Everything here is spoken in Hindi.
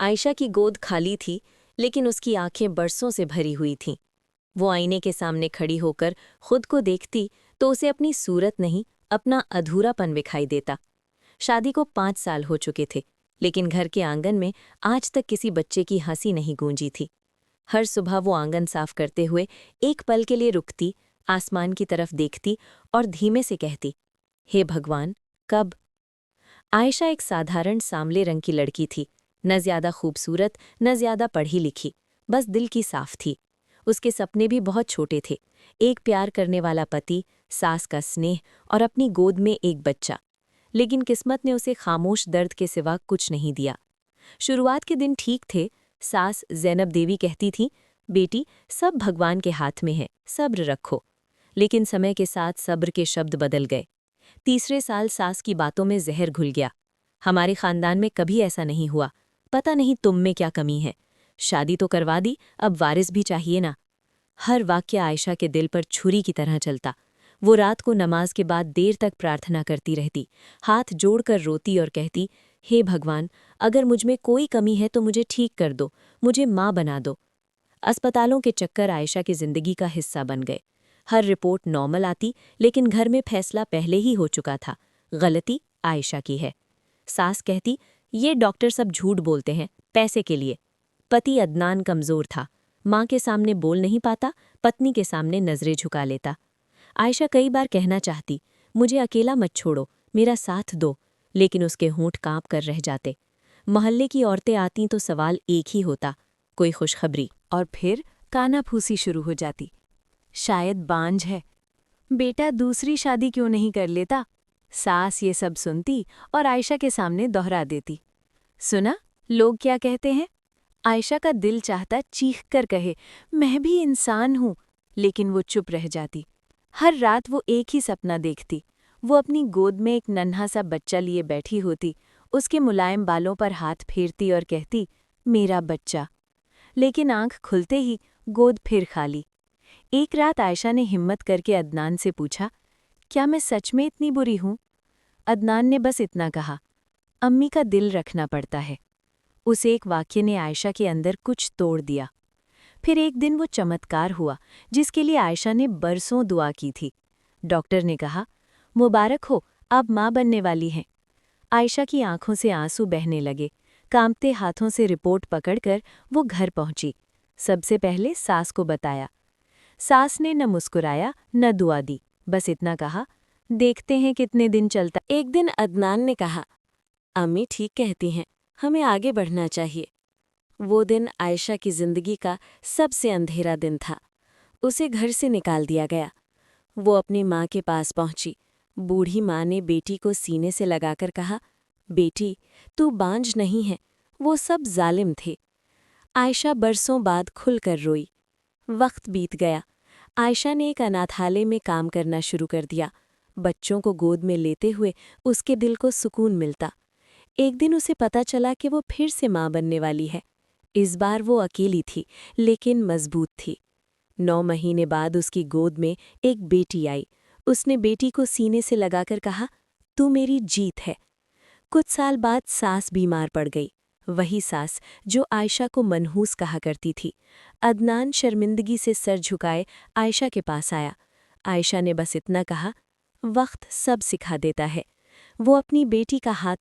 आयशा की गोद खाली थी, लेकिन उसकी आंखें बरसों से भरी हुई थीं। वो आईने के सामने खड़ी होकर खुद को देखती तो उसे अपनी सूरत नहीं, अपना अधूरापन दिखाई देता। शादी को 5 साल हो चुके थे, लेकिन घर के आंगन में आज तक किसी बच्चे की हंसी नहीं गूंजी थी। हर सुबह वो आंगन साफ करते हुए एक पल के लिए रुकती, आसमान की तरफ देखती और धीमे से कहती, हे भगवान, कब? आयशा एक साधारण सांवले रंग की लड़की थी, न ज्यादा खूबसूरत न ज्यादा पढ़ी लिखी, बस दिल की साफ थी। उसके सपने भी बहुत छोटे थे, एक प्यार करने वाला पति, सास का स्नेह और अपनी गोद में एक बच्चा। लेकिन किस्मत ने उसे खामोश दर्द के सिवा कुछ नहीं दिया। शुरुआत के दिन ठीक थे। सास ज़ैनब देवी कहती थी, बेटी, सब भगवान के हाथ में है, सब्र रखो। लेकिन समय के साथ सब्र के शब्द बदल गए। तीसरे साल सास की बातों में जहर घुल गया। हमारे खानदान में कभी ऐसा नहीं हुआ, पता नहीं तुम में क्या कमी है। शादी तो करवा दी, अब वारिस भी चाहिए ना। हर वाक्य आयशा के दिल पर छुरी की तरह चलता। वो रात को नमाज के बाद देर तक प्रार्थना करती रहती, हाथ जोड़कर रोती और कहती, हे भगवान, अगर मुझमें कोई कमी है तो मुझे ठीक कर दो, मुझे माँ बना दो। अस्पतालों के चक्कर आयशा की जिंदगी का हिस्सा बन गए। हर रिपोर्ट नॉर्मल आती, लेकिन घर में फैसला पहले ही हो चुका था, गलती आयशा की है। सास कहती, ये डॉक्टर सब झूठ बोलते हैं, पैसे के लिए। पति अदनान कमज़ोर था, माँ के सामने बोल नहीं पाता, पत्नी के सामने नजरें झुका लेता। आयशा कई बार कहना चाहती, मुझे अकेला मत छोड़ो, मेरा साथ दो, लेकिन उसके होंठ कांप कर रह जाते। मोहल्ले की औरतें आतीं तो सवाल एक ही होता, कोई खुशखबरी? और फिर कानाफूसी शुरू हो जाती। शायद बांझ है, बेटा दूसरी शादी क्यों नहीं कर लेता? सास ये सब सुनती और आयशा के सामने दोहरा देती। सुना, लोग क्या कहते हैं? आयशा का दिल चाहता चीख कर कहे, मैं भी इंसान हूँ, लेकिन वो चुप रह जाती। हर रात वो एक ही सपना देखती। वो अपनी गोद में एक नन्हा सा बच्चा लिए बैठी होती, उसके मुलायम बालों पर हाथ फेरती और कहती, मेरा बच्चा। लेकिन आंख खुलते ही गोद फिर खाली। एक रात आयशा ने हिम्मत करके अदनान से पूछा, क्या मैं सच में इतनी बुरी हूँ? अदनान ने बस इतना कहा, अम्मी का दिल रखना पड़ता है। उस एक वाक्य ने आयशा के अंदर कुछ तोड़ दिया। फिर एक दिन वो चमत्कार हुआ जिसके लिए आयशा ने बरसों दुआ की थी। डॉक्टर ने कहा, मुबारक हो, आप माँ बनने वाली हैं। आयशा की आंखों से आंसू बहने लगे। कांपते हाथों से रिपोर्ट पकड़कर वो घर पहुंची। सबसे पहले सास को बताया। सास ने न मुस्कुराया न दुआ दी, बस इतना कहा, देखते हैं कितने दिन चलता। एक दिन अदनान ने कहा, अम्मी ठीक कहती हैं, हमें आगे बढ़ना चाहिए। वो दिन आयशा की जिंदगी का सबसे अंधेरा दिन था। उसे घर से निकाल दिया गया। वो अपनी माँ के पास पहुंची। बूढ़ी माँ ने बेटी को सीने से लगाकर कहा, बेटी, तू बांझ नहीं है, वो सब जालिम थे। आयशा बरसों बाद खुलकर रोई। वक्त बीत गया। आयशा ने एक अनाथालय में काम करना शुरू कर दिया। बच्चों को गोद में लेते हुए उसके दिल को सुकून मिलता। एक दिन उसे पता चला कि वो फिर से माँ बनने वाली है। इस बार वो अकेली थी, लेकिन मजबूत थी। 9 महीने बाद उसकी गोद में एक बेटी आई। उसने बेटी को सीने से लगाकर कहा, तू मेरी जीत है। कुछ साल बाद सास बीमार पड़ गई, वही सास जो आयशा को मनहूस कहा करती थी। अदनान शर्मिंदगी से सर झुकाए आयशा के पास आया। आयशा ने बस इतना कहा, वक्त सब सिखा देता है। वो अपनी बेटी का हाथ